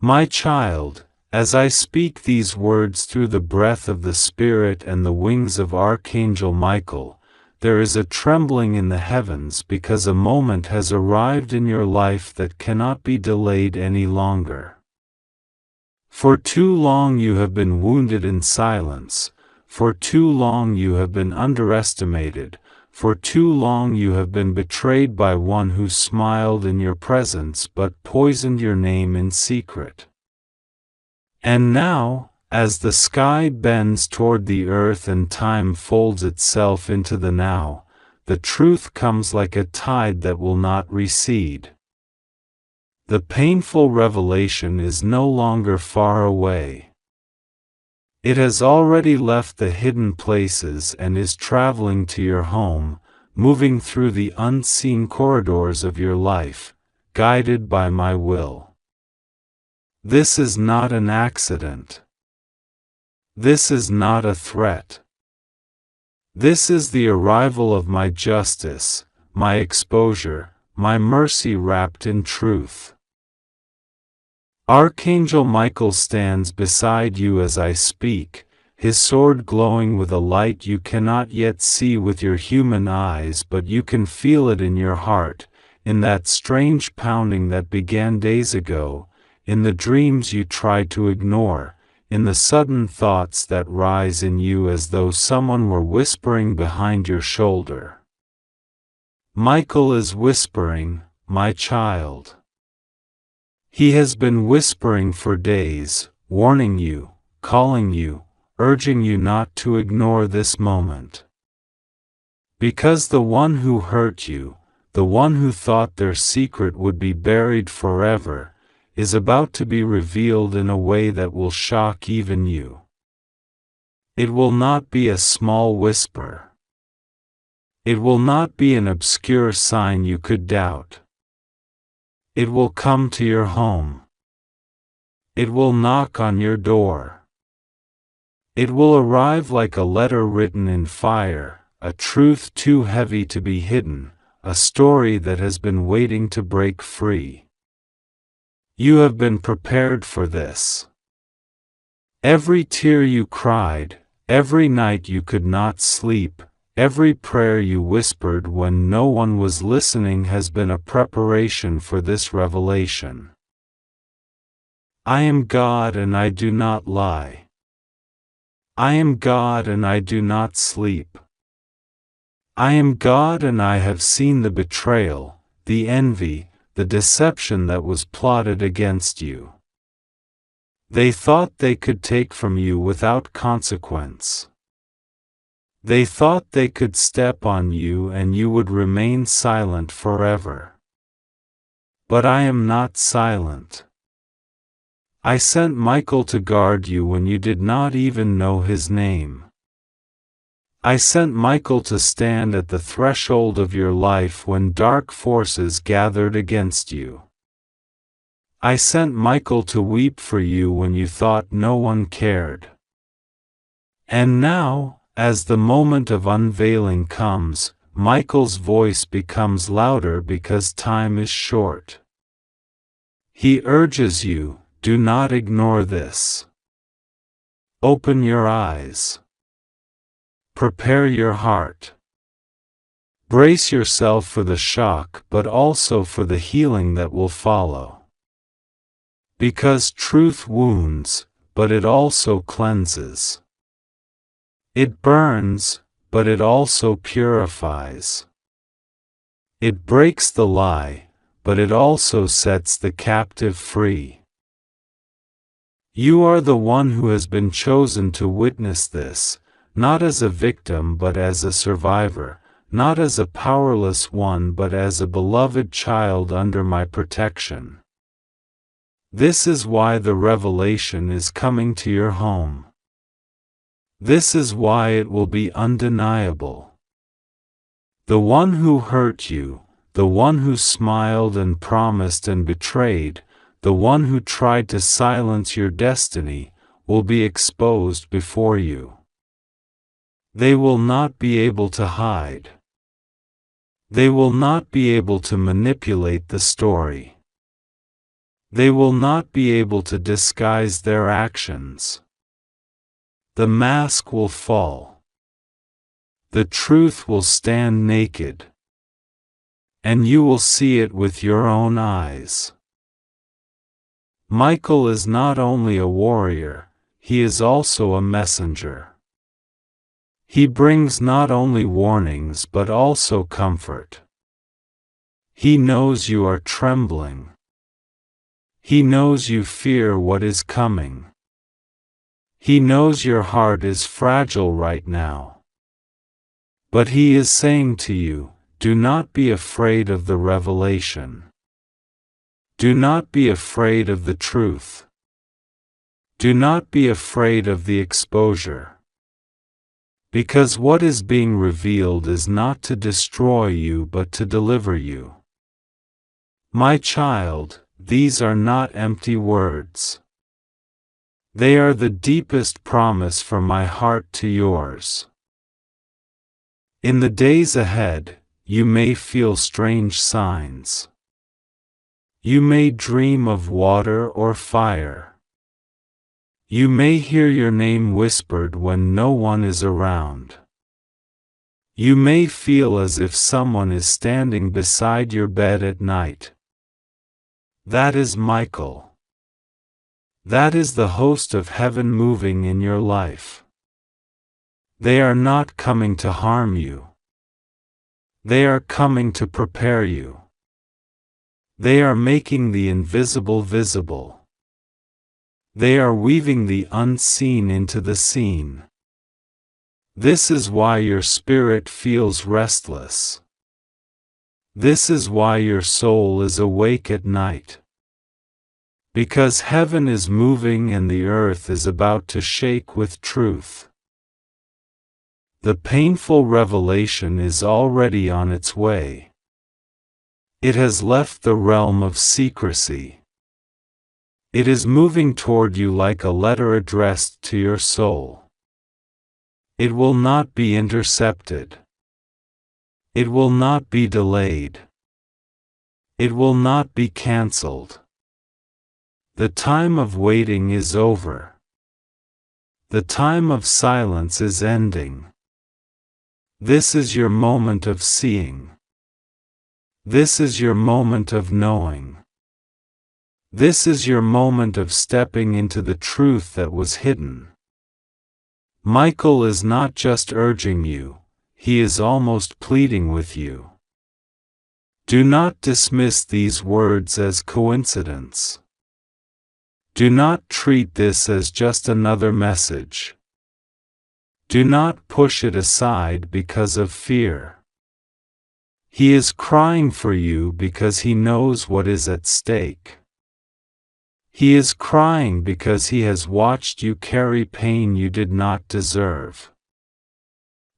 My child, as I speak these words through the breath of the Spirit and the wings of Archangel Michael, there is a trembling in the heavens because a moment has arrived in your life that cannot be delayed any longer. For too long you have been wounded in silence, for too long you have been underestimated, for too long you have been betrayed by one who smiled in your presence but poisoned your name in secret. And now, as the sky bends toward the earth and time folds itself into the now, the truth comes like a tide that will not recede. The painful revelation is no longer far away. It has already left the hidden places and is traveling to your home, moving through the unseen corridors of your life, guided by my will. This is not an accident. This is not a threat. This is the arrival of my justice, my exposure, my mercy wrapped in truth. Archangel Michael stands beside you as I speak, his sword glowing with a light you cannot yet see with your human eyes, but you can feel it in your heart, in that strange pounding that began days ago, in the dreams you tried to ignore, in the sudden thoughts that rise in you as though someone were whispering behind your shoulder. Michael is whispering, my child. He has been whispering for days, warning you, calling you, urging you not to ignore this moment. Because the one who hurt you, the one who thought their secret would be buried forever, is about to be revealed in a way that will shock even you. It will not be a small whisper. It will not be an obscure sign you could doubt. It will come to your home. It will knock on your door. It will arrive like a letter written in fire, a truth too heavy to be hidden, a story that has been waiting to break free. You have been prepared for this. Every tear you cried, every night you could not sleep, every prayer you whispered when no one was listening has been a preparation for this revelation. I am God and I do not lie. I am God and I do not sleep. I am God and I have seen the betrayal, the envy, the deception that was plotted against you. They thought they could take from you without consequence. They thought they could step on you and you would remain silent forever. But I am not silent. I sent Michael to guard you when you did not even know his name. I sent Michael to stand at the threshold of your life when dark forces gathered against you. I sent Michael to weep for you when you thought no one cared. And now, as the moment of unveiling comes, Michael's voice becomes louder because time is short. He urges you, do not ignore this. Open your eyes. Prepare your heart. Brace yourself for the shock but also for the healing that will follow. Because truth wounds, but it also cleanses. It burns, but it also purifies. It breaks the lie, but it also sets the captive free. You are the one who has been chosen to witness this, not as a victim but as a survivor, not as a powerless one but as a beloved child under my protection. This is why the revelation is coming to your home. This is why it will be undeniable. The one who hurt you, the one who smiled and promised and betrayed, the one who tried to silence your destiny, will be exposed before you. They will not be able to hide. They will not be able to manipulate the story. They will not be able to disguise their actions. The mask will fall. The truth will stand naked. And you will see it with your own eyes. Michael is not only a warrior, he is also a messenger. He brings not only warnings but also comfort. He knows you are trembling. He knows you fear what is coming. He knows your heart is fragile right now. But he is saying to you, do not be afraid of the revelation. Do not be afraid of the truth. Do not be afraid of the exposure. Because what is being revealed is not to destroy you but to deliver you. My child, these are not empty words. They are the deepest promise from my heart to yours. In the days ahead, you may feel strange signs. You may dream of water or fire. You may hear your name whispered when no one is around. You may feel as if someone is standing beside your bed at night. That is Michael. That is the host of heaven moving in your life. They are not coming to harm you. They are coming to prepare you. They are making the invisible visible. They are weaving the unseen into the seen. This is why your spirit feels restless. This is why your soul is awake at night. Because heaven is moving and the earth is about to shake with truth. The painful revelation is already on its way. It has left the realm of secrecy. It is moving toward you like a letter addressed to your soul. It will not be intercepted. It will not be delayed. It will not be cancelled. The time of waiting is over. The time of silence is ending. This is your moment of seeing. This is your moment of knowing. This is your moment of stepping into the truth that was hidden. Michael is not just urging you, he is almost pleading with you. Do not dismiss these words as coincidence. Do not treat this as just another message. Do not push it aside because of fear. He is crying for you because he knows what is at stake. He is crying because he has watched you carry pain you did not deserve.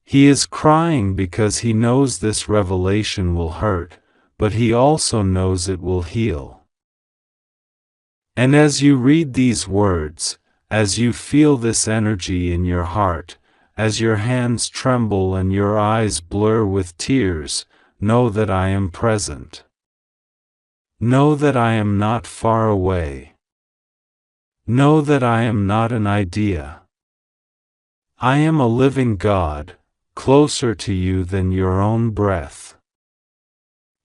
He is crying because he knows this revelation will hurt, but he also knows it will heal. And as you read these words, as you feel this energy in your heart, as your hands tremble and your eyes blur with tears, know that I am present. Know that I am not far away. Know that I am not an idea. I am a living God, closer to you than your own breath.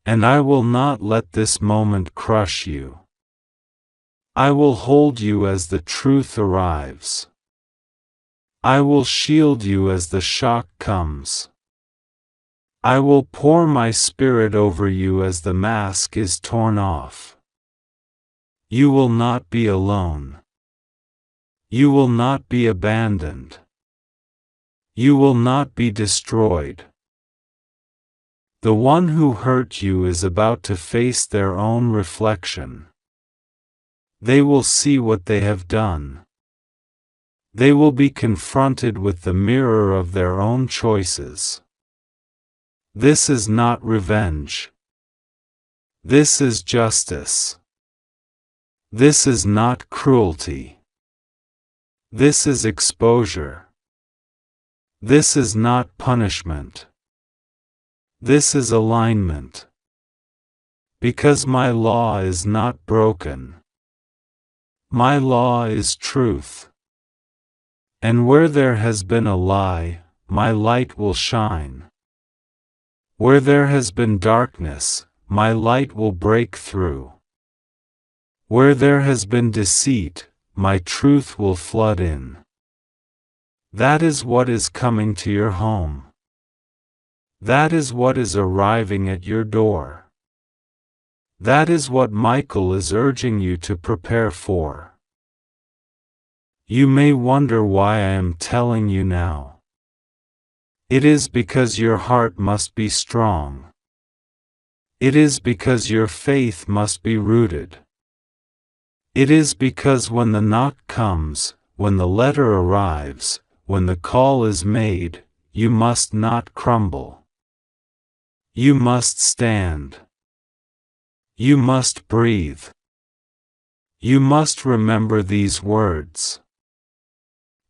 And I will not let this moment crush you. I will hold you as the truth arrives. I will shield you as the shock comes. I will pour my spirit over you as the mask is torn off. You will not be alone. You will not be abandoned. You will not be destroyed. The one who hurt you is about to face their own reflection. They will see what they have done. They will be confronted with the mirror of their own choices. This is not revenge. This is justice. This is not cruelty. This is exposure. This is not punishment. This is alignment. Because my law is not broken. My law is truth. And where there has been a lie, my light will shine. Where there has been darkness, my light will break through. Where there has been deceit, my truth will flood in. That is what is coming to your home. That is what is arriving at your door. That is what Michael is urging you to prepare for. You may wonder why I am telling you now. It is because your heart must be strong. It is because your faith must be rooted. It is because when the knock comes, when the letter arrives, when the call is made, you must not crumble. You must stand. You must breathe. You must remember these words.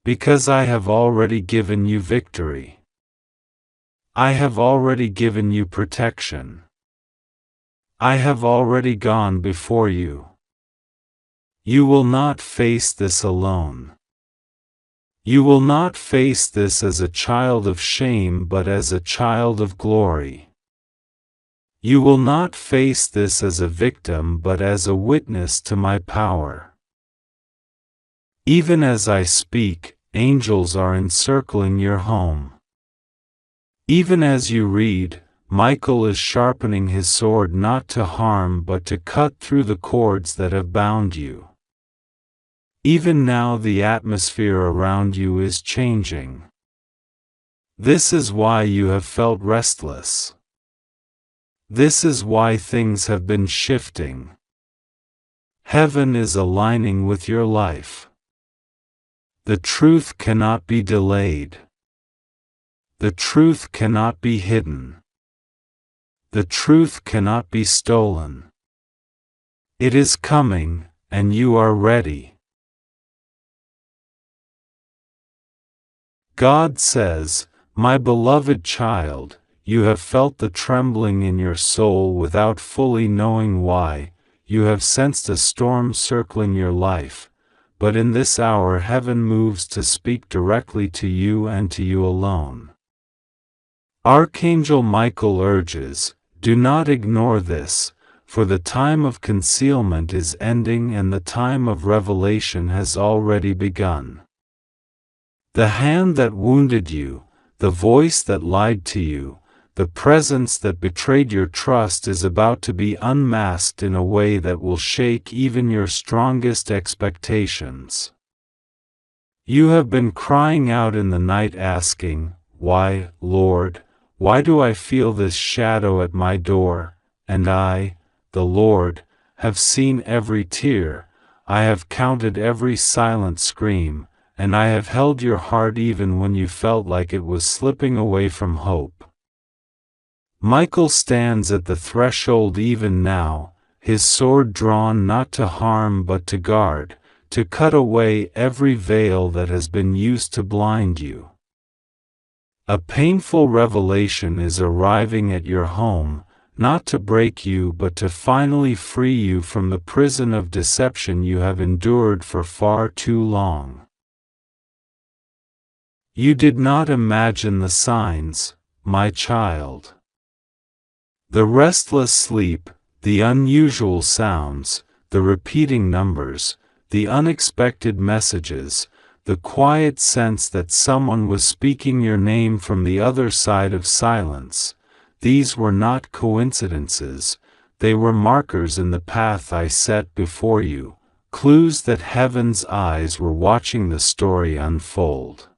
Because I have already given you victory. I have already given you protection. I have already gone before you. You will not face this alone. You will not face this as a child of shame but as a child of glory. You will not face this as a victim but as a witness to my power. Even as I speak, angels are encircling your home. Even as you read, Michael is sharpening his sword not to harm but to cut through the cords that have bound you. Even now the atmosphere around you is changing. This is why you have felt restless. This is why things have been shifting. Heaven is aligning with your life. The truth cannot be delayed. The truth cannot be hidden. The truth cannot be stolen. It is coming, and you are ready. God says, "My beloved child, you have felt the trembling in your soul without fully knowing why. You have sensed a storm circling your life, but in this hour heaven moves to speak directly to you and to you alone." Archangel Michael urges, do not ignore this, for the time of concealment is ending and the time of revelation has already begun. The hand that wounded you, the voice that lied to you, the presence that betrayed your trust is about to be unmasked in a way that will shake even your strongest expectations. You have been crying out in the night asking, "Why, Lord? Why do I feel this shadow at my door?" And I, the Lord, have seen every tear, I have counted every silent scream, and I have held your heart even when you felt like it was slipping away from hope. Michael stands at the threshold even now, his sword drawn not to harm but to guard, to cut away every veil that has been used to blind you. A painful revelation is arriving at your home, not to break you but to finally free you from the prison of deception you have endured for far too long. You did not imagine the signs, my child. The restless sleep, the unusual sounds, the repeating numbers, the unexpected messages, the quiet sense that someone was speaking your name from the other side of silence, these were not coincidences, they were markers in the path I set before you, clues that heaven's eyes were watching the story unfold.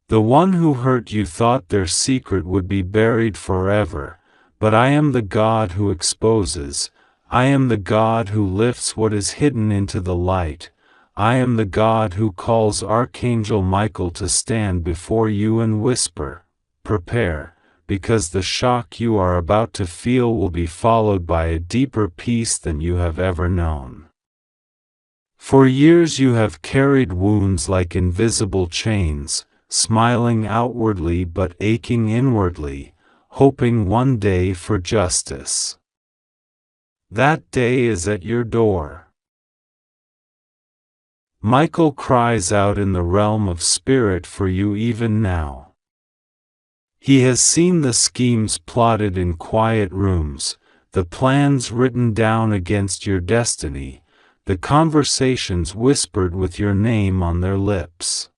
The one who hurt you thought their secret would be buried forever, but I am the God who exposes, I am the God who lifts what is hidden into the light, I am the God who calls Archangel Michael to stand before you and whisper, "Prepare," because the shock you are about to feel will be followed by a deeper peace than you have ever known. For years you have carried wounds like invisible chains, smiling outwardly but aching inwardly, hoping one day for justice. That day is at your door. Michael cries out in the realm of spirit for you even now. He has seen the schemes plotted in quiet rooms, the plans written down against your destiny, the conversations whispered with your name on their lips.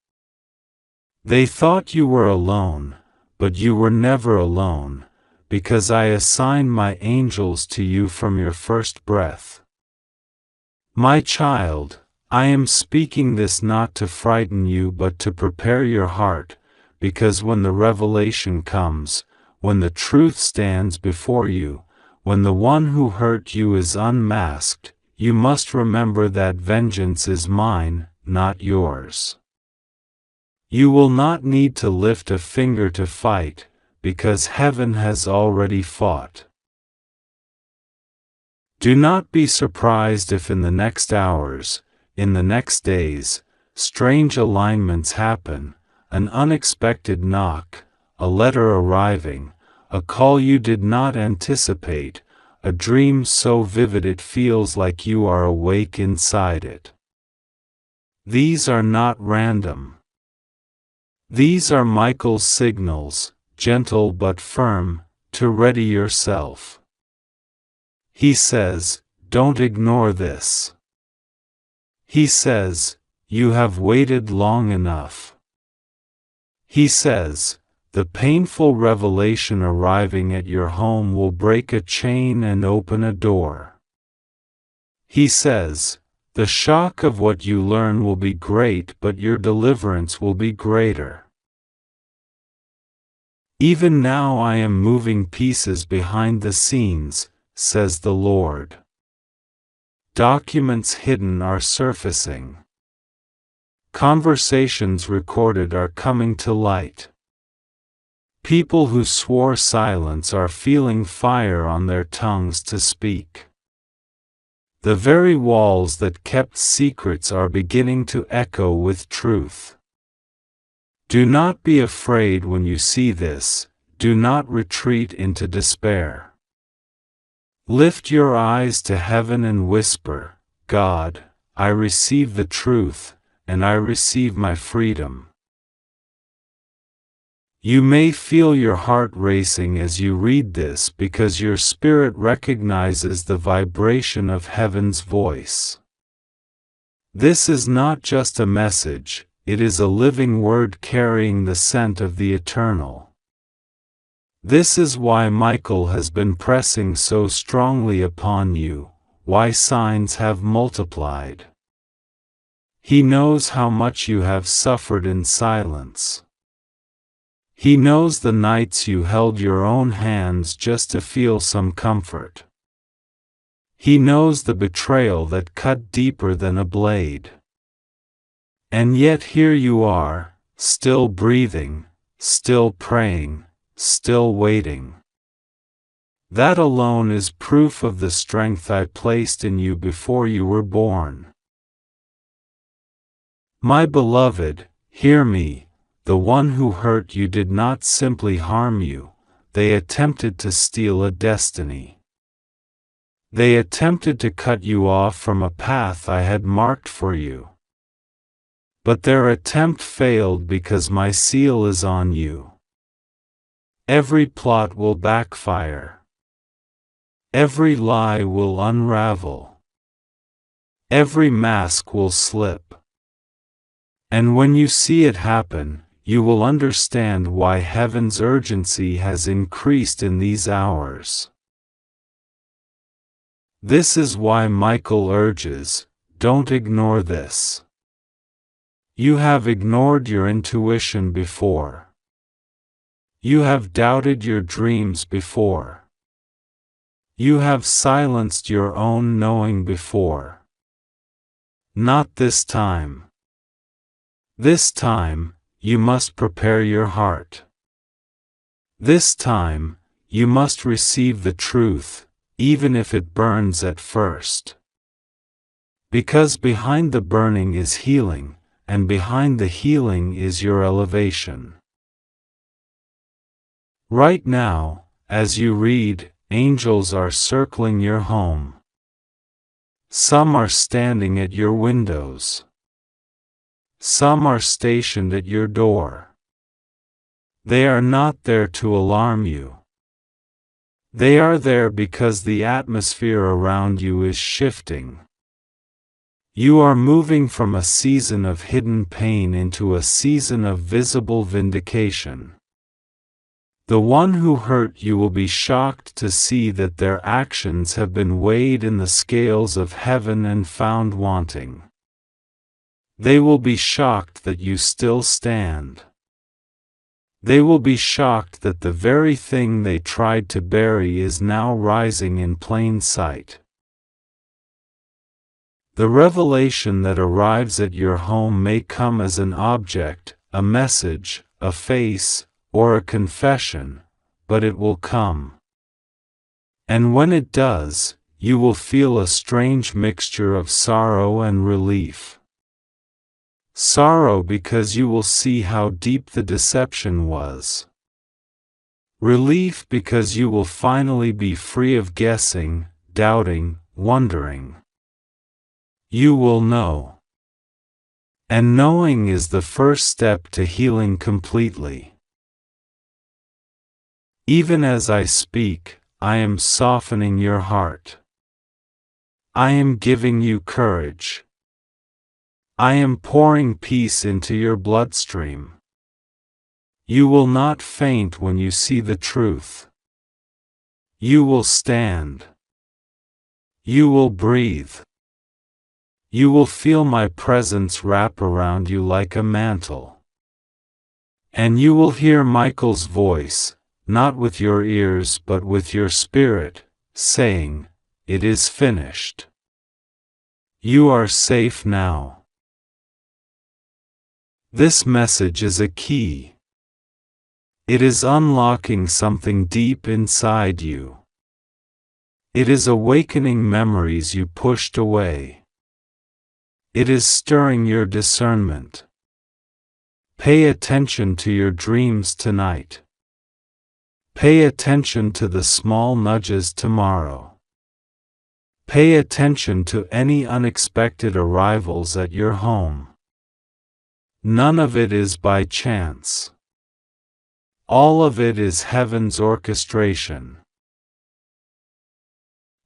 They thought you were alone, but you were never alone, because I assigned my angels to you from your first breath. My child, I am speaking this not to frighten you but to prepare your heart, because when the revelation comes, when the truth stands before you, when the one who hurt you is unmasked, you must remember that vengeance is mine, not yours. You will not need to lift a finger to fight, because heaven has already fought. Do not be surprised if in the next hours, in the next days, strange alignments happen, an unexpected knock, a letter arriving, a call you did not anticipate, a dream so vivid it feels like you are awake inside it. These are not random. These are Michael's signals, gentle but firm, to ready yourself. He says, don't ignore this. He says, you have waited long enough. He says, the painful revelation arriving at your home will break a chain and open a door. He says, the shock of what you learn will be great, but your deliverance will be greater. Even now I am moving pieces behind the scenes, says the Lord. Documents hidden are surfacing. Conversations recorded are coming to light. People who swore silence are feeling fire on their tongues to speak. The very walls that kept secrets are beginning to echo with truth. Do not be afraid when you see this, do not retreat into despair. Lift your eyes to heaven and whisper, God, I receive the truth, and I receive my freedom. You may feel your heart racing as you read this because your spirit recognizes the vibration of heaven's voice. This is not just a message, it is a living word carrying the scent of the eternal. This is why Michael has been pressing so strongly upon you, why signs have multiplied. He knows how much you have suffered in silence. He knows the nights you held your own hands just to feel some comfort. He knows the betrayal that cut deeper than a blade. And yet here you are, still breathing, still praying, still waiting. That alone is proof of the strength I placed in you before you were born. My beloved, hear me. The one who hurt you did not simply harm you, they attempted to steal a destiny. They attempted to cut you off from a path I had marked for you. But their attempt failed because my seal is on you. Every plot will backfire. Every lie will unravel. Every mask will slip. And when you see it happen, you will understand why heaven's urgency has increased in these hours. This is why Michael urges, don't ignore this. You have ignored your intuition before. You have doubted your dreams before. You have silenced your own knowing before. Not this time. This time, you must prepare your heart. This time, you must receive the truth, even if it burns at first. Because behind the burning is healing, and behind the healing is your elevation. Right now, as you read, angels are circling your home. Some are standing at your windows. Some are stationed at your door. They are not there to alarm you. They are there because the atmosphere around you is shifting. You are moving from a season of hidden pain into a season of visible vindication. The one who hurt you will be shocked to see that their actions have been weighed in the scales of heaven and found wanting. They will be shocked that you still stand. They will be shocked that the very thing they tried to bury is now rising in plain sight. The revelation that arrives at your home may come as an object, a message, a face, or a confession, but it will come. And when it does, you will feel a strange mixture of sorrow and relief. Sorrow because you will see how deep the deception was. Relief because you will finally be free of guessing, doubting, wondering. You will know. And knowing is the first step to healing completely. Even as I speak, I am softening your heart. I am giving you courage. I am pouring peace into your bloodstream. You will not faint when you see the truth. You will stand. You will breathe. You will feel my presence wrap around you like a mantle. And you will hear Michael's voice, not with your ears but with your spirit, saying, "It is finished. You are safe now." This message is a key. It is unlocking something deep inside you. It is awakening memories you pushed away. It is stirring your discernment. Pay attention to your dreams tonight. Pay attention to the small nudges tomorrow. Pay attention to any unexpected arrivals at your home. None of it is by chance. All of it is heaven's orchestration.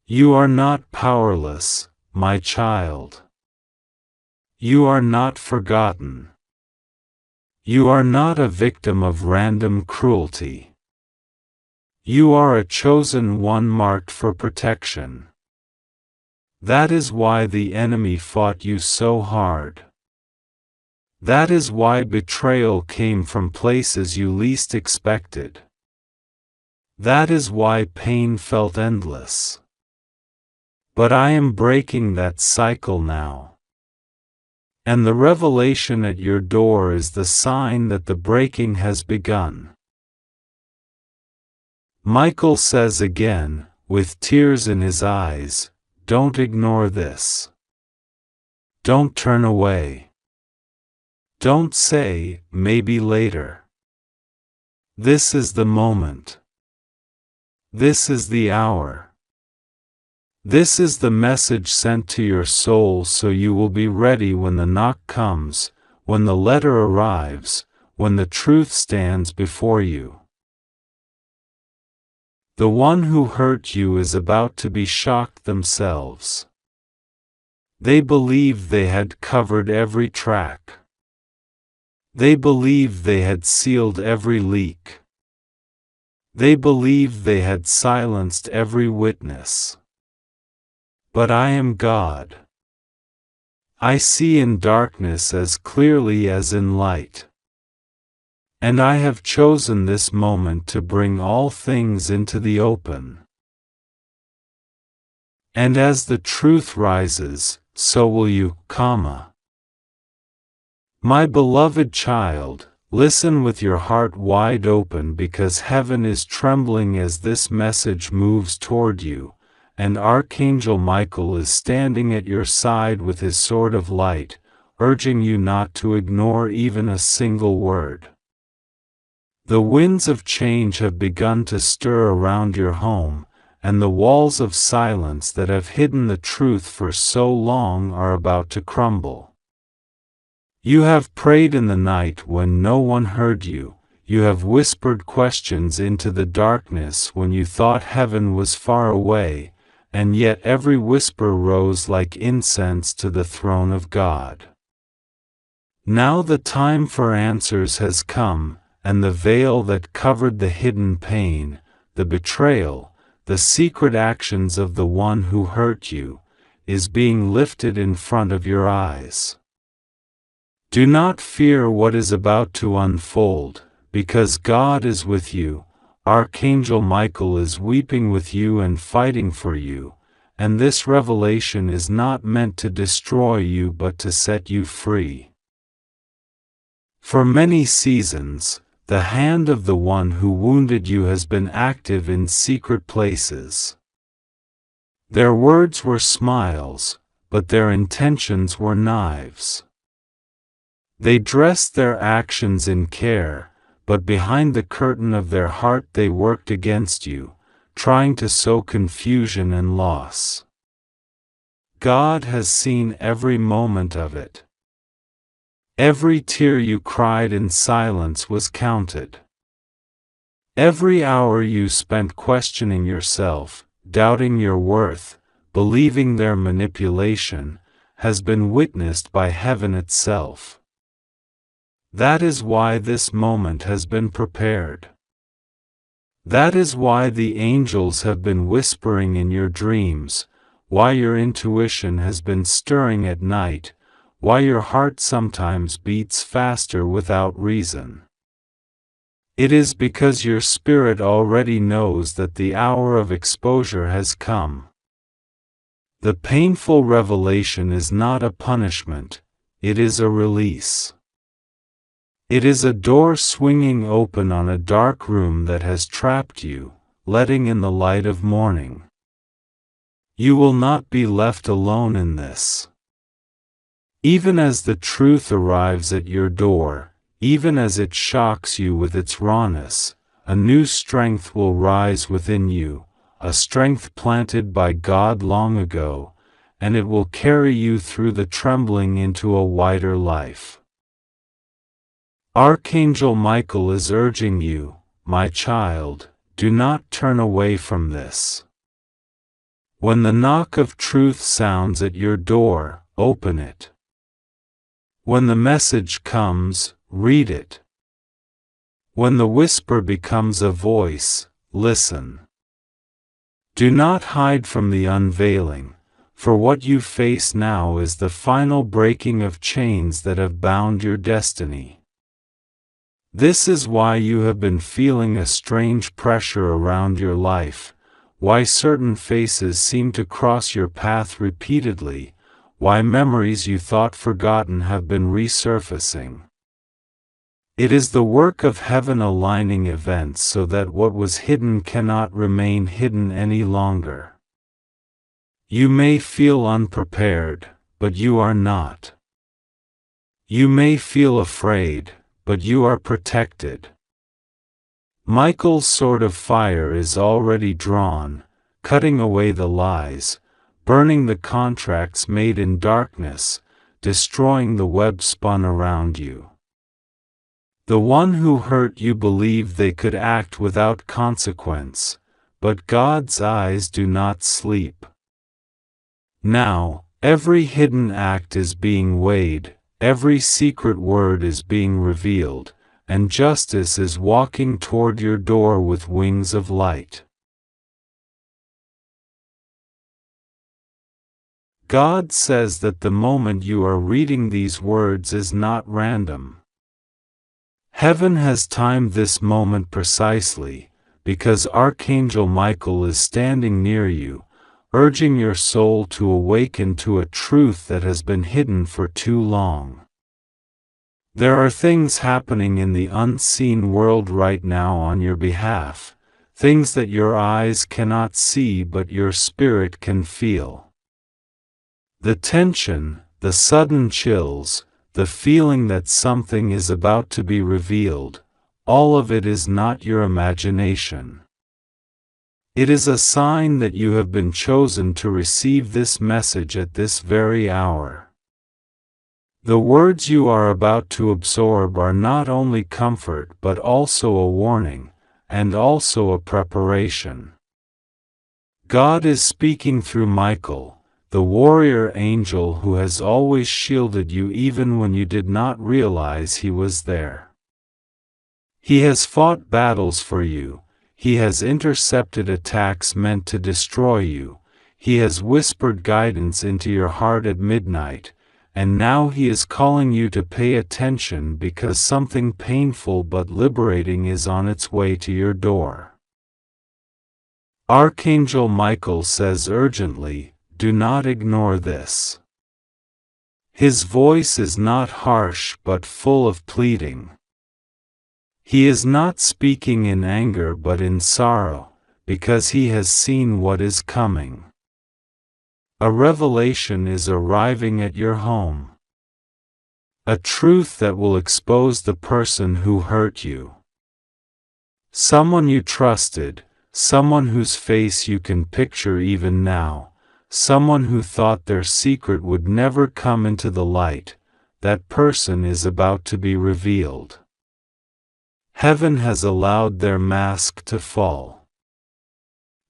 You are not powerless, my child. You are not forgotten. You are not a victim of random cruelty. You are a chosen one marked for protection. That is why the enemy fought you so hard. That is why betrayal came from places you least expected. That is why pain felt endless. But I am breaking that cycle now. And the revelation at your door is the sign that the breaking has begun. Michael says again, with tears in his eyes, "Don't ignore this. Don't turn away. Don't say, maybe later. This is the moment. This is the hour. This is the message sent to your soul so you will be ready when the knock comes, when the letter arrives, when the truth stands before you. The one who hurt you is about to be shocked themselves. They believed they had covered every track. They believed they had sealed every leak. They believed they had silenced every witness. But I am God. I see in darkness as clearly as in light. And I have chosen this moment to bring all things into the open. And as the truth rises, so will you, My beloved child, listen with your heart wide open because heaven is trembling as this message moves toward you, and Archangel Michael is standing at your side with his sword of light, urging you not to ignore even a single word. The winds of change have begun to stir around your home, and the walls of silence that have hidden the truth for so long are about to crumble. You have prayed in the night when no one heard you. You have whispered questions into the darkness when you thought heaven was far away, and yet every whisper rose like incense to the throne of God. Now the time for answers has come, and the veil that covered the hidden pain, the betrayal, the secret actions of the one who hurt you, is being lifted in front of your eyes. Do not fear what is about to unfold, because God is with you. Archangel Michael is weeping with you and fighting for you, and this revelation is not meant to destroy you but to set you free. For many seasons, the hand of the one who wounded you has been active in secret places. Their words were smiles, but their intentions were knives. They dressed their actions in care, but behind the curtain of their heart they worked against you, trying to sow confusion and loss. God has seen every moment of it. Every tear you cried in silence was counted. Every hour you spent questioning yourself, doubting your worth, believing their manipulation, has been witnessed by heaven itself. That is why this moment has been prepared. That is why the angels have been whispering in your dreams, why your intuition has been stirring at night, why your heart sometimes beats faster without reason. It is because your spirit already knows that the hour of exposure has come. The painful revelation is not a punishment, it is a release. It is a door swinging open on a dark room that has trapped you, letting in the light of morning. You will not be left alone in this. Even as the truth arrives at your door, even as it shocks you with its rawness, a new strength will rise within you, a strength planted by God long ago, and it will carry you through the trembling into a wider life. Archangel Michael is urging you, my child, do not turn away from this. When the knock of truth sounds at your door, open it. When the message comes, read it. When the whisper becomes a voice, listen. Do not hide from the unveiling, for what you face now is the final breaking of chains that have bound your destiny. This is why you have been feeling a strange pressure around your life, why certain faces seem to cross your path repeatedly, why memories you thought forgotten have been resurfacing. It is the work of heaven aligning events so that what was hidden cannot remain hidden any longer. You may feel unprepared, but you are not. You may feel afraid, but you are protected. Michael's sword of fire is already drawn, cutting away the lies, burning the contracts made in darkness, destroying the web spun around you. The one who hurt you believed they could act without consequence, but God's eyes do not sleep. Now, every hidden act is being weighed, every secret word is being revealed, and justice is walking toward your door with wings of light. God says that the moment you are reading these words is not random. Heaven has timed this moment precisely, because Archangel Michael is standing near you, urging your soul to awaken to a truth that has been hidden for too long. There are things happening in the unseen world right now on your behalf, things that your eyes cannot see but your spirit can feel. The tension, the sudden chills, the feeling that something is about to be revealed, all of it is not your imagination. It is a sign that you have been chosen to receive this message at this very hour. The words you are about to absorb are not only comfort but also a warning, and also a preparation. God is speaking through Michael, the warrior angel who has always shielded you even when you did not realize he was there. He has fought battles for you, he has intercepted attacks meant to destroy you, he has whispered guidance into your heart at midnight, and now he is calling you to pay attention because something painful but liberating is on its way to your door. Archangel Michael says urgently, do not ignore this. His voice is not harsh but full of pleading. He is not speaking in anger but in sorrow, because he has seen what is coming. A revelation is arriving at your home. A truth that will expose the person who hurt you. Someone you trusted, someone whose face you can picture even now, someone who thought their secret would never come into the light, that person is about to be revealed. Heaven has allowed their mask to fall.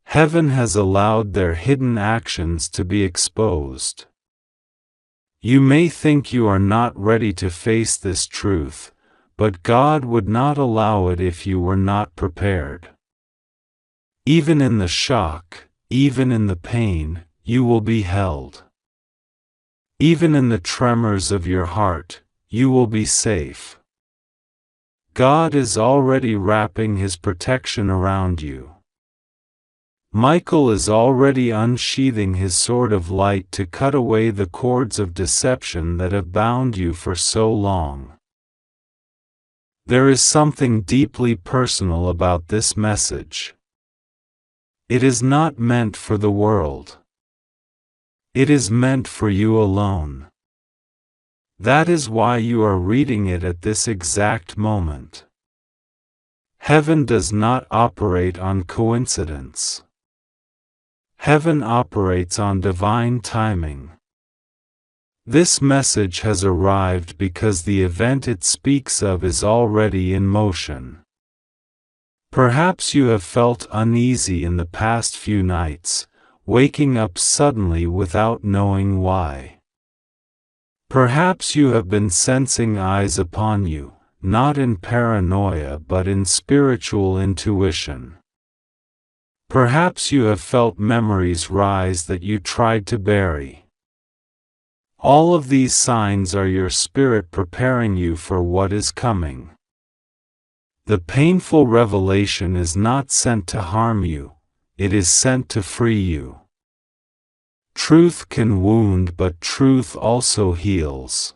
Heaven has allowed their hidden actions to be exposed. You may think you are not ready to face this truth, but God would not allow it if you were not prepared. Even in the shock, even in the pain, you will be held. Even in the tremors of your heart, you will be safe. God is already wrapping his protection around you. Michael is already unsheathing his sword of light to cut away the cords of deception that have bound you for so long. There is something deeply personal about this message. It is not meant for the world. It is meant for you alone. That is why you are reading it at this exact moment. Heaven does not operate on coincidence. Heaven operates on divine timing. This message has arrived because the event it speaks of is already in motion. Perhaps you have felt uneasy in the past few nights, waking up suddenly without knowing why. Perhaps you have been sensing eyes upon you, not in paranoia but in spiritual intuition. Perhaps you have felt memories rise that you tried to bury. All of these signs are your spirit preparing you for what is coming. The painful revelation is not sent to harm you, it is sent to free you. Truth can wound but truth also heals.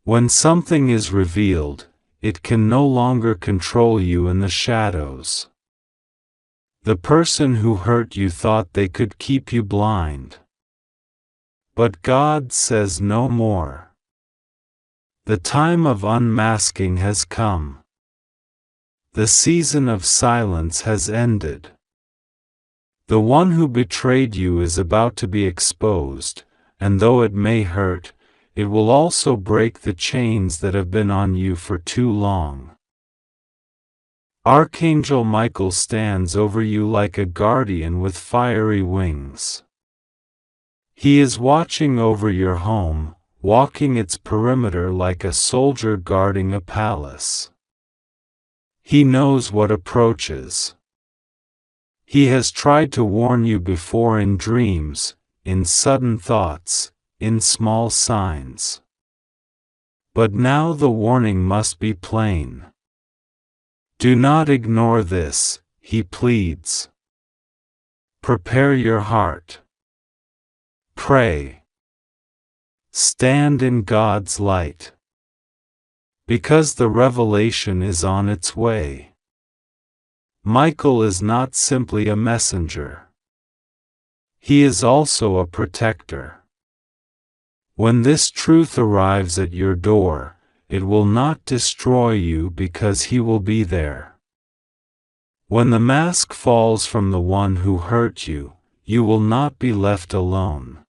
When something is revealed, it can no longer control you in the shadows. The person who hurt you thought they could keep you blind. But God says no more. The time of unmasking has come. The season of silence has ended. The one who betrayed you is about to be exposed, and though it may hurt, it will also break the chains that have been on you for too long. Archangel Michael stands over you like a guardian with fiery wings. He is watching over your home, walking its perimeter like a soldier guarding a palace. He knows what approaches. He has tried to warn you before in dreams, in sudden thoughts, in small signs. But now the warning must be plain. Do not ignore this, he pleads. Prepare your heart. Pray. Stand in God's light. Because the revelation is on its way. Michael is not simply a messenger. He is also a protector. When this truth arrives at your door, it will not destroy you because he will be there. When the mask falls from the one who hurt you, you will not be left alone.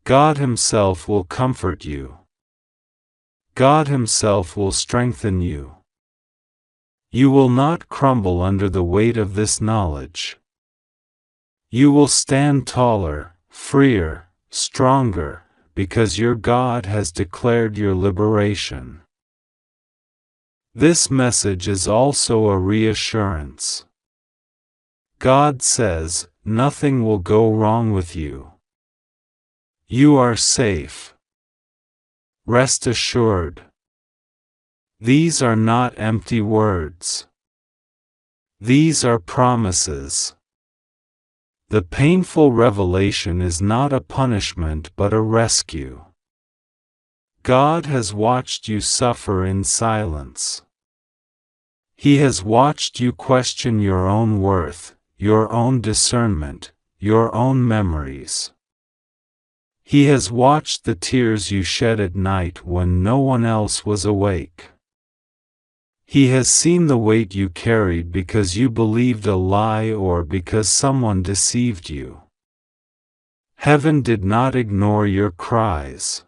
God Himself will comfort you. God Himself will strengthen you. You will not crumble under the weight of this knowledge. You will stand taller, freer, stronger, because your God has declared your liberation. This message is also a reassurance. God says, nothing will go wrong with you. You are safe. Rest assured. These are not empty words. These are promises. The painful revelation is not a punishment but a rescue. God has watched you suffer in silence. He has watched you question your own worth, your own discernment, your own memories. He has watched the tears you shed at night when no one else was awake. He has seen the weight you carried because you believed a lie or because someone deceived you. Heaven did not ignore your cries.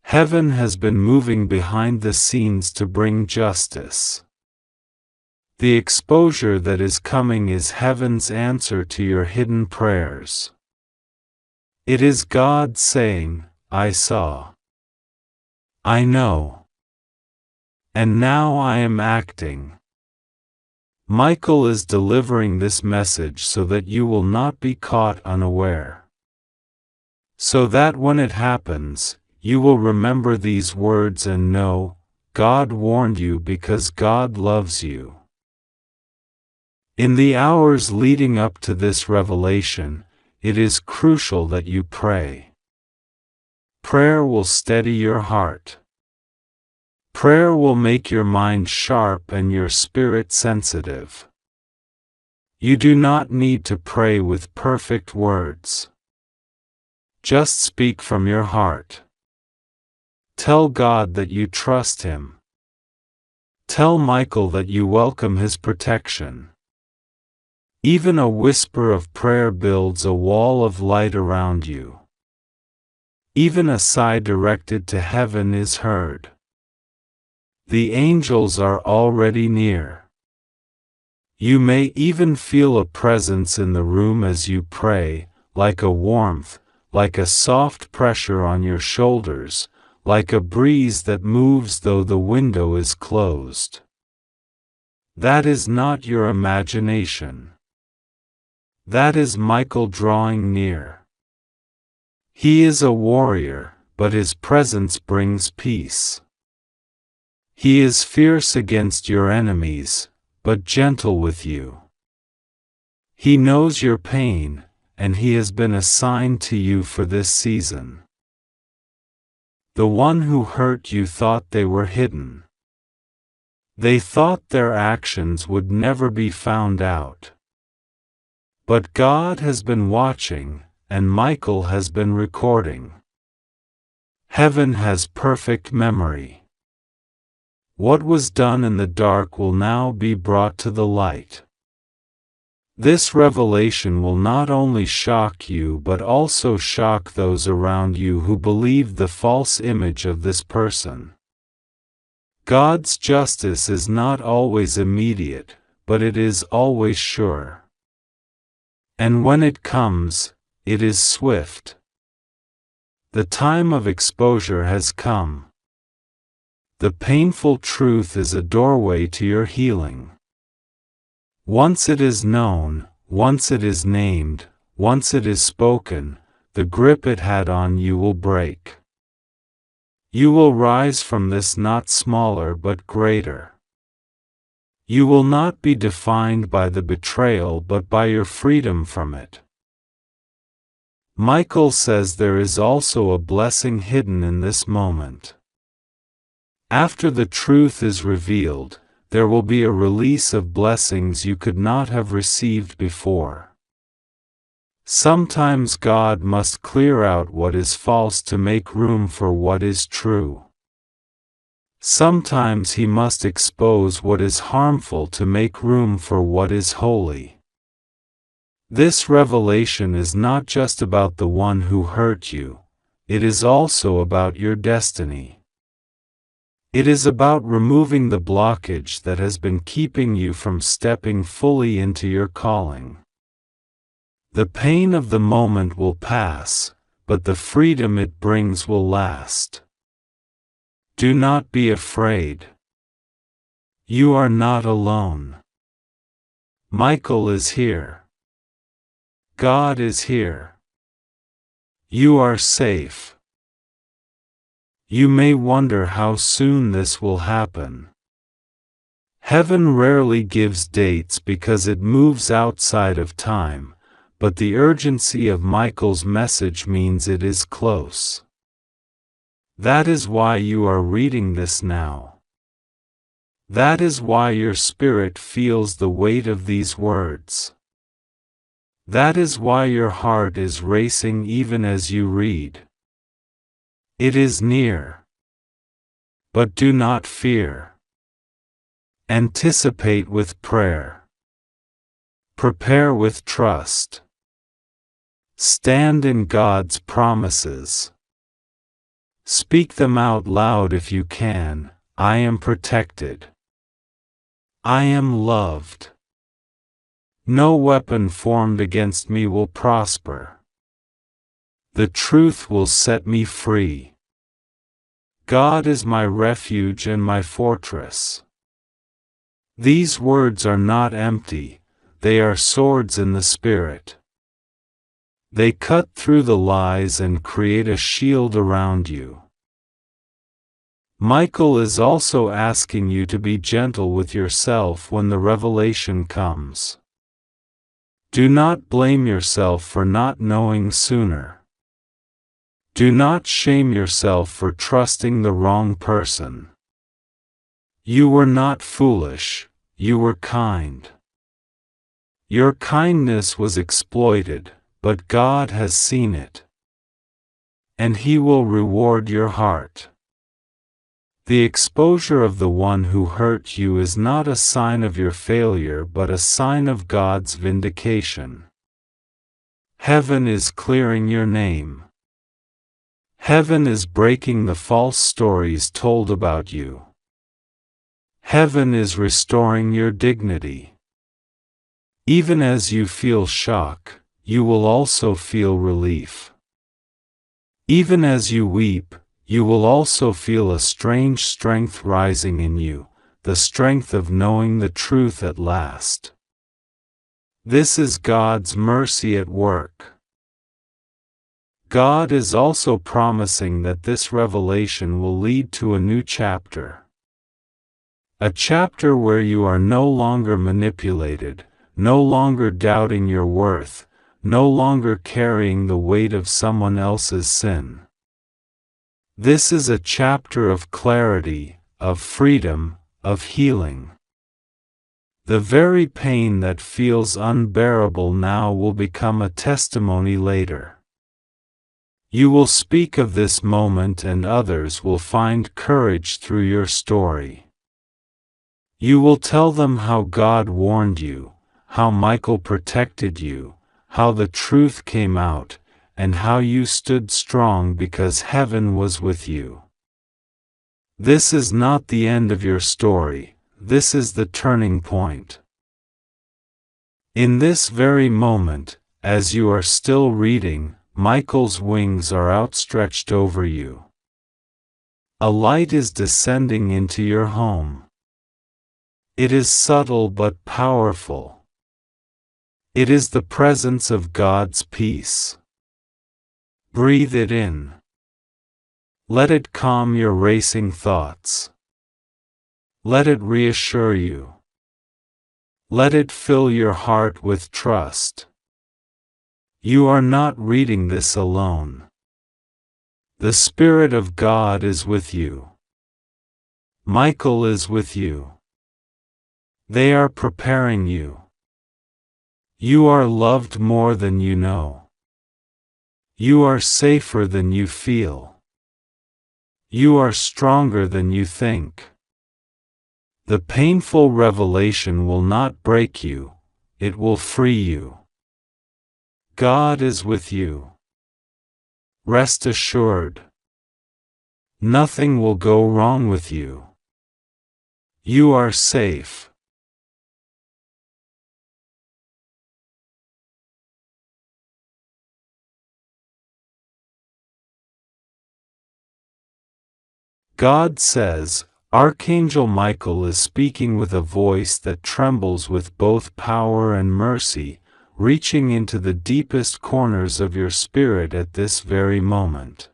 Heaven has been moving behind the scenes to bring justice. The exposure that is coming is heaven's answer to your hidden prayers. It is God saying, I saw. I know. And now I am acting. Michael is delivering this message so that you will not be caught unaware. So that when it happens, you will remember these words and know, God warned you because God loves you. In the hours leading up to this revelation, it is crucial that you pray. Prayer will steady your heart. Prayer will make your mind sharp and your spirit sensitive. You do not need to pray with perfect words. Just speak from your heart. Tell God that you trust Him. Tell Michael that you welcome his protection. Even a whisper of prayer builds a wall of light around you. Even a sigh directed to heaven is heard. The angels are already near. You may even feel a presence in the room as you pray, like a warmth, like a soft pressure on your shoulders, like a breeze that moves though the window is closed. That is not your imagination. That is Michael drawing near. He is a warrior, but his presence brings peace. He is fierce against your enemies, but gentle with you. He knows your pain, and he has been assigned to you for this season. The one who hurt you thought they were hidden. They thought their actions would never be found out. But God has been watching, and Michael has been recording. Heaven has perfect memory. What was done in the dark will now be brought to the light. This revelation will not only shock you but also shock those around you who believed the false image of this person. God's justice is not always immediate, but it is always sure. And when it comes, it is swift. The time of exposure has come. The painful truth is a doorway to your healing. Once it is known, once it is named, once it is spoken, the grip it had on you will break. You will rise from this not smaller but greater. You will not be defined by the betrayal but by your freedom from it. Michael says there is also a blessing hidden in this moment. After the truth is revealed, there will be a release of blessings you could not have received before. Sometimes God must clear out what is false to make room for what is true. Sometimes He must expose what is harmful to make room for what is holy. This revelation is not just about the one who hurt you, it is also about your destiny. It is about removing the blockage that has been keeping you from stepping fully into your calling. The pain of the moment will pass, but the freedom it brings will last. Do not be afraid. You are not alone. Michael is here. God is here. You are safe. You may wonder how soon this will happen. Heaven rarely gives dates because it moves outside of time, but the urgency of Michael's message means it is close. That is why you are reading this now. That is why your spirit feels the weight of these words. That is why your heart is racing even as you read. It is near. But do not fear. Anticipate with prayer. Prepare with trust. Stand in God's promises. Speak them out loud if you can. I am protected. I am loved. No weapon formed against me will prosper. The truth will set me free. God is my refuge and my fortress. These words are not empty, they are swords in the Spirit. They cut through the lies and create a shield around you. Michael is also asking you to be gentle with yourself when the revelation comes. Do not blame yourself for not knowing sooner. Do not shame yourself for trusting the wrong person. You were not foolish, you were kind. Your kindness was exploited, but God has seen it. And He will reward your heart. The exposure of the one who hurt you is not a sign of your failure but a sign of God's vindication. Heaven is clearing your name. Heaven is breaking the false stories told about you. Heaven is restoring your dignity. Even as you feel shock, you will also feel relief. Even as you weep, you will also feel a strange strength rising in you, the strength of knowing the truth at last. This is God's mercy at work. God is also promising that this revelation will lead to a new chapter. A chapter where you are no longer manipulated, no longer doubting your worth, no longer carrying the weight of someone else's sin. This is a chapter of clarity, of freedom, of healing. The very pain that feels unbearable now will become a testimony later. You will speak of this moment and others will find courage through your story. You will tell them how God warned you, how Michael protected you, how the truth came out, and how you stood strong because heaven was with you. This is not the end of your story, this is the turning point. In this very moment, as you are still reading, Michael's wings are outstretched over you. A light is descending into your home. It is subtle but powerful. It is the presence of God's peace. Breathe it in. Let it calm your racing thoughts. Let it reassure you. Let it fill your heart with trust. You are not reading this alone. The Spirit of God is with you. Michael is with you. They are preparing you. You are loved more than you know. You are safer than you feel. You are stronger than you think. The painful revelation will not break you, it will free you. God is with you. Rest assured. Nothing will go wrong with you. You are safe. God says, Archangel Michael is speaking with a voice that trembles with both power and mercy, reaching into the deepest corners of your spirit at this very moment.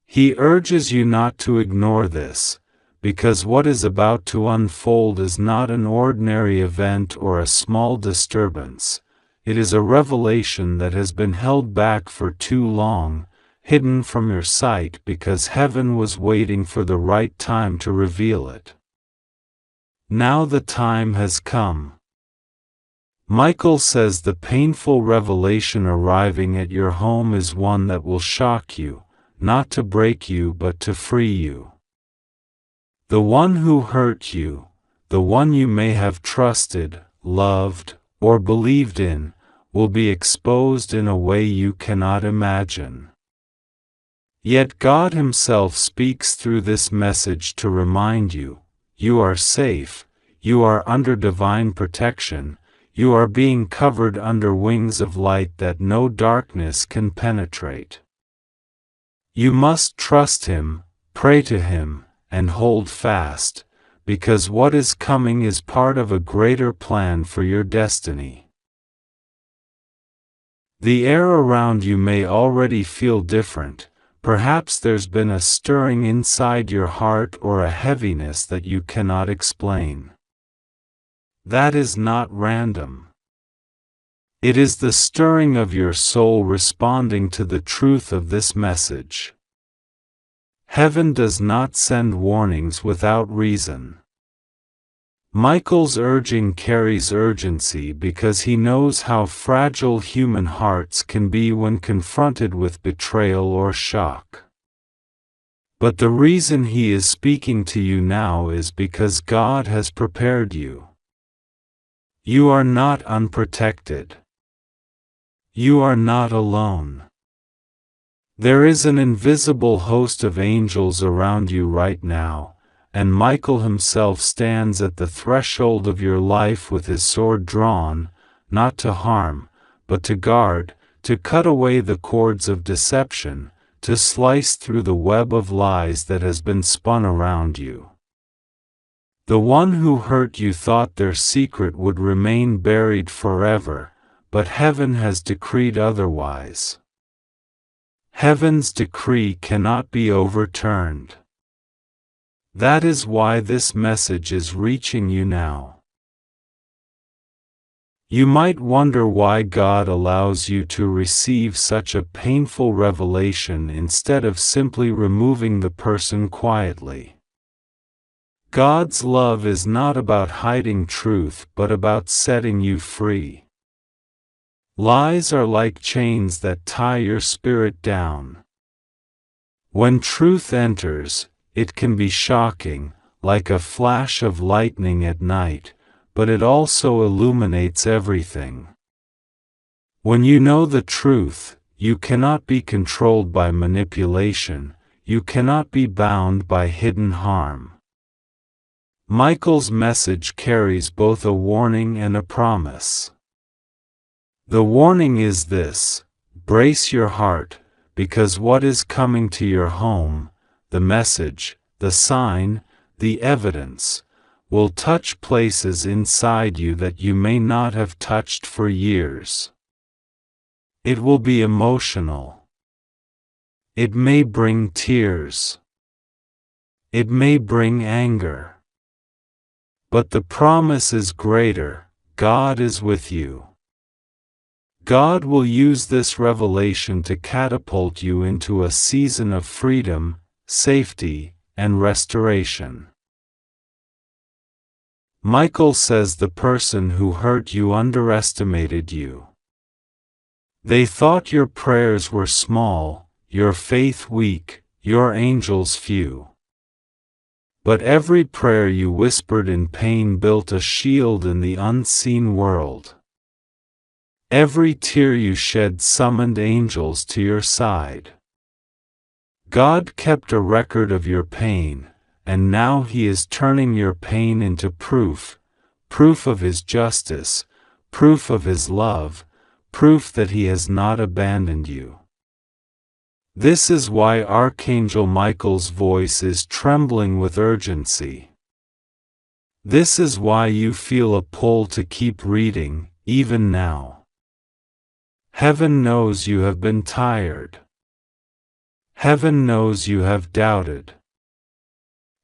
He urges you not to ignore this, because what is about to unfold is not an ordinary event or a small disturbance. It is a revelation that has been held back for too long, hidden from your sight because heaven was waiting for the right time to reveal it. Now the time has come. Michael says the painful revelation arriving at your home is one that will shock you, not to break you but to free you. The one who hurt you, the one you may have trusted, loved, or believed in, will be exposed in a way you cannot imagine. Yet God Himself speaks through this message to remind you, you are safe, you are under divine protection, you are being covered under wings of light that no darkness can penetrate. You must trust Him, pray to Him, and hold fast, because what is coming is part of a greater plan for your destiny. The air around you may already feel different. Perhaps there's been a stirring inside your heart or a heaviness that you cannot explain. That is not random. It is the stirring of your soul responding to the truth of this message. Heaven does not send warnings without reason. Michael's urging carries urgency because he knows how fragile human hearts can be when confronted with betrayal or shock. But the reason he is speaking to you now is because God has prepared you. You are not unprotected. You are not alone. There is an invisible host of angels around you right now, and Michael himself stands at the threshold of your life with his sword drawn, not to harm, but to guard, to cut away the cords of deception, to slice through the web of lies that has been spun around you. The one who hurt you thought their secret would remain buried forever, but heaven has decreed otherwise. Heaven's decree cannot be overturned. That is why this message is reaching you now. You might wonder why God allows you to receive such a painful revelation instead of simply removing the person quietly. God's love is not about hiding truth but about setting you free. Lies are like chains that tie your spirit down. When truth enters, it can be shocking, like a flash of lightning at night, but it also illuminates everything. When you know the truth, you cannot be controlled by manipulation, you cannot be bound by hidden harm. Michael's message carries both a warning and a promise. The warning is this: brace your heart, because what is coming to your home, the message, the sign, the evidence, will touch places inside you that you may not have touched for years. It will be emotional. It may bring tears. It may bring anger. But the promise is greater: God is with you. God will use this revelation to catapult you into a season of freedom, safety, and restoration. Michael says the person who hurt you underestimated you. They thought your prayers were small, your faith weak, your angels few. But every prayer you whispered in pain built a shield in the unseen world. Every tear you shed summoned angels to your side. God kept a record of your pain, and now He is turning your pain into proof of His justice, proof of His love, proof that He has not abandoned you. This is why Archangel Michael's voice is trembling with urgency. This is why you feel a pull to keep reading, even now. Heaven knows you have been tired. Heaven knows you have doubted.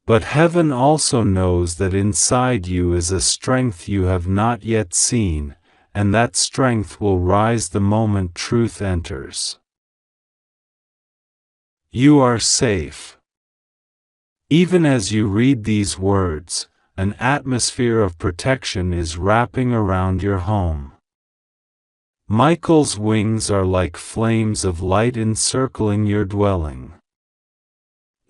But heaven also knows that inside you is a strength you have not yet seen, and that strength will rise the moment truth enters. You are safe. Even as you read these words, an atmosphere of protection is wrapping around your home. Michael's wings are like flames of light encircling your dwelling.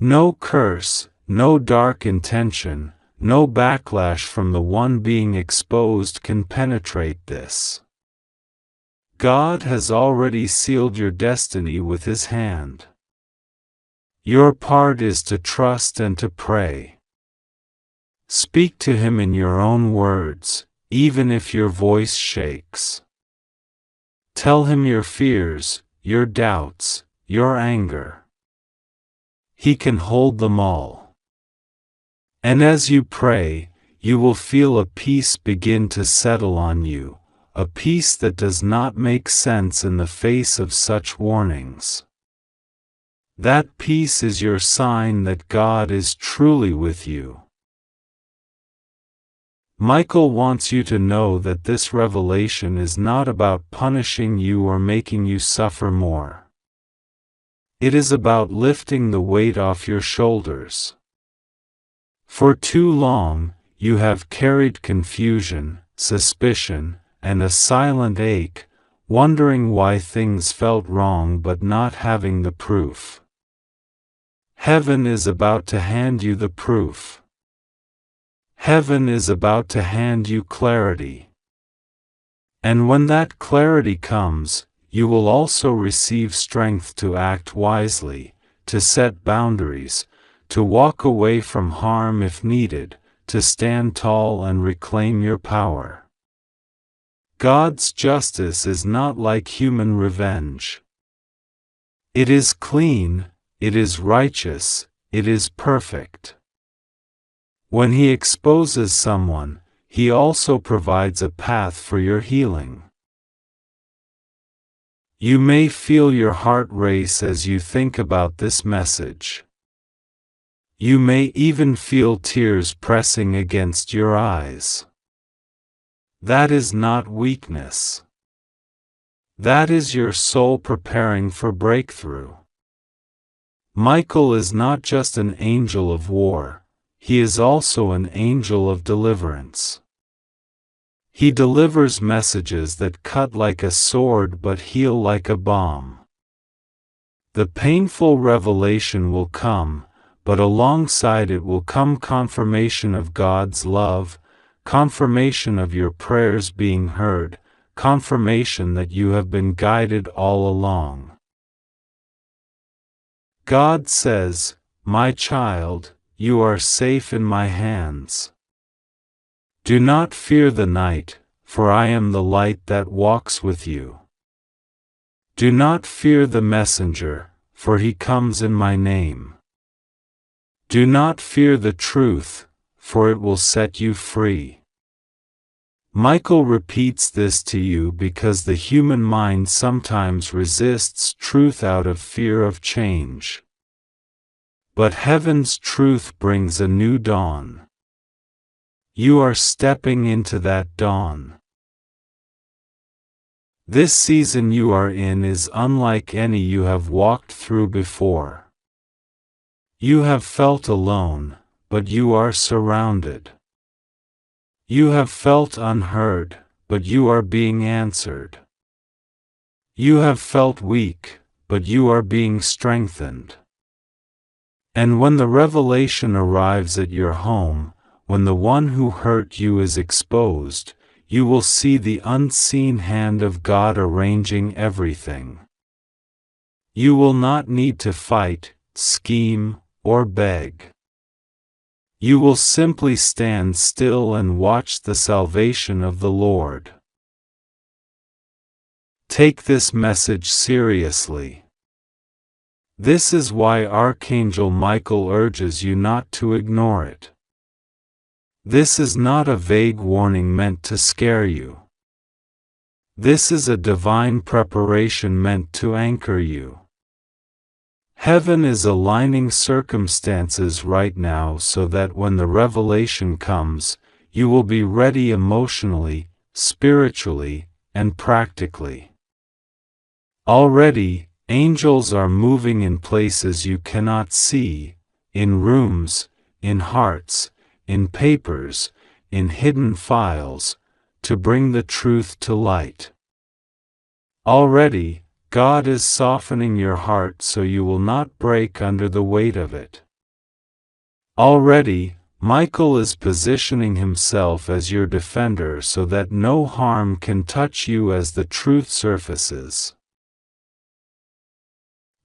No curse, no dark intention, no backlash from the one being exposed can penetrate this. God has already sealed your destiny with His hand. Your part is to trust and to pray. Speak to Him in your own words, even if your voice shakes. Tell Him your fears, your doubts, your anger. He can hold them all. And as you pray, you will feel a peace begin to settle on you, a peace that does not make sense in the face of such warnings. That peace is your sign that God is truly with you. Michael wants you to know that this revelation is not about punishing you or making you suffer more. It is about lifting the weight off your shoulders. For too long, you have carried confusion, suspicion, and a silent ache, wondering why things felt wrong but not having the proof. Heaven is about to hand you the proof. Heaven is about to hand you clarity. And when that clarity comes, you will also receive strength to act wisely, to set boundaries, to walk away from harm if needed, to stand tall and reclaim your power. God's justice is not like human revenge. It is clean, it is righteous, it is perfect. When He exposes someone, He also provides a path for your healing. You may feel your heart race as you think about this message. You may even feel tears pressing against your eyes. That is not weakness. That is your soul preparing for breakthrough. Michael is not just an angel of war. He is also an angel of deliverance. He delivers messages that cut like a sword but heal like a balm. The painful revelation will come, but alongside it will come confirmation of God's love, confirmation of your prayers being heard, confirmation that you have been guided all along. God says, "My child, you are safe in my hands. Do not fear the night, for I am the light that walks with you. Do not fear the messenger, for he comes in my name. Do not fear the truth, for it will set you free." Michael repeats this to you because the human mind sometimes resists truth out of fear of change. But heaven's truth brings a new dawn. You are stepping into that dawn. This season you are in is unlike any you have walked through before. You have felt alone, but you are surrounded. You have felt unheard, but you are being answered. You have felt weak, but you are being strengthened. And when the revelation arrives at your home, when the one who hurt you is exposed, you will see the unseen hand of God arranging everything. You will not need to fight, scheme, or beg. You will simply stand still and watch the salvation of the Lord. Take this message seriously. This is why Archangel Michael urges you not to ignore it. This is not a vague warning meant to scare you. This is a divine preparation meant to anchor you. Heaven is aligning circumstances right now so that when the revelation comes, you will be ready emotionally, spiritually, and practically. Already, angels are moving in places you cannot see, in rooms, in hearts, in papers, in hidden files, to bring the truth to light. Already, God is softening your heart so you will not break under the weight of it. Already, Michael is positioning himself as your defender so that no harm can touch you as the truth surfaces.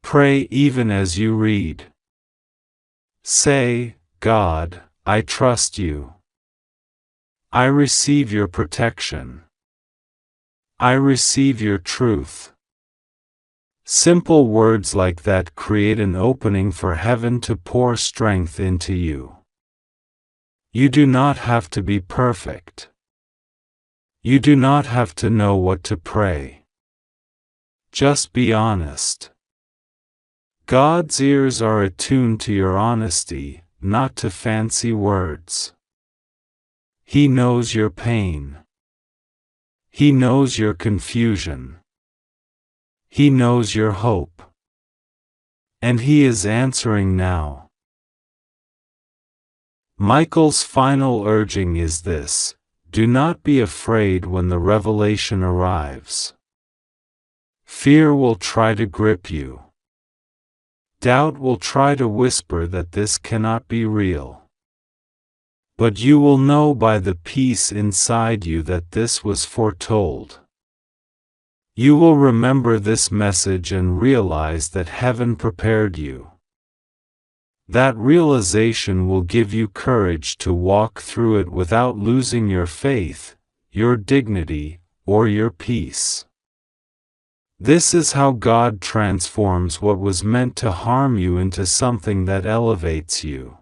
Pray even as you read. Say, God, I trust you. I receive your protection. I receive your truth. Simple words like that create an opening for heaven to pour strength into you. You do not have to be perfect. You do not have to know what to pray. Just be honest. God's ears are attuned to your honesty, not to fancy words. He knows your pain. He knows your confusion. He knows your hope. And He is answering now. Michael's final urging is this: do not be afraid when the revelation arrives. Fear will try to grip you. Doubt will try to whisper that this cannot be real. But you will know by the peace inside you that this was foretold. You will remember this message and realize that heaven prepared you. That realization will give you courage to walk through it without losing your faith, your dignity, or your peace. This is how God transforms what was meant to harm you into something that elevates you.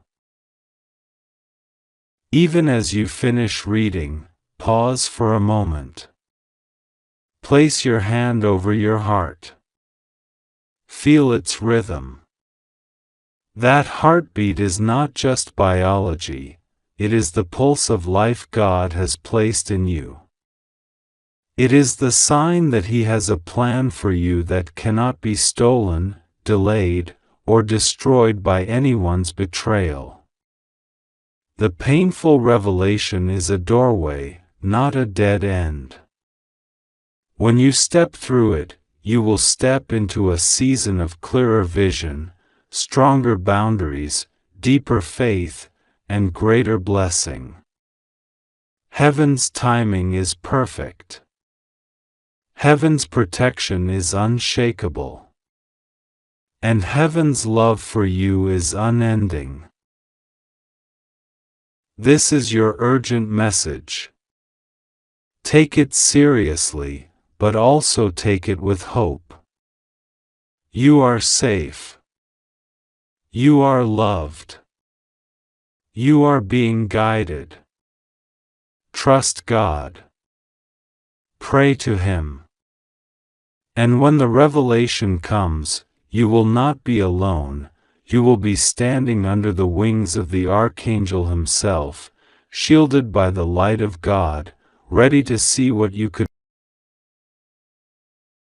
Even as you finish reading, pause for a moment. Place your hand over your heart. Feel its rhythm. That heartbeat is not just biology, it is the pulse of life God has placed in you. It is the sign that He has a plan for you that cannot be stolen, delayed, or destroyed by anyone's betrayal. The painful revelation is a doorway, not a dead end. When you step through it, you will step into a season of clearer vision, stronger boundaries, deeper faith, and greater blessing. Heaven's timing is perfect. Heaven's protection is unshakable. And heaven's love for you is unending. This is your urgent message. Take it seriously, but also take it with hope. You are safe. You are loved. You are being guided. Trust God. Pray to Him. And when the revelation comes, you will not be alone, you will be standing under the wings of the Archangel himself, shielded by the light of God, ready to see what you could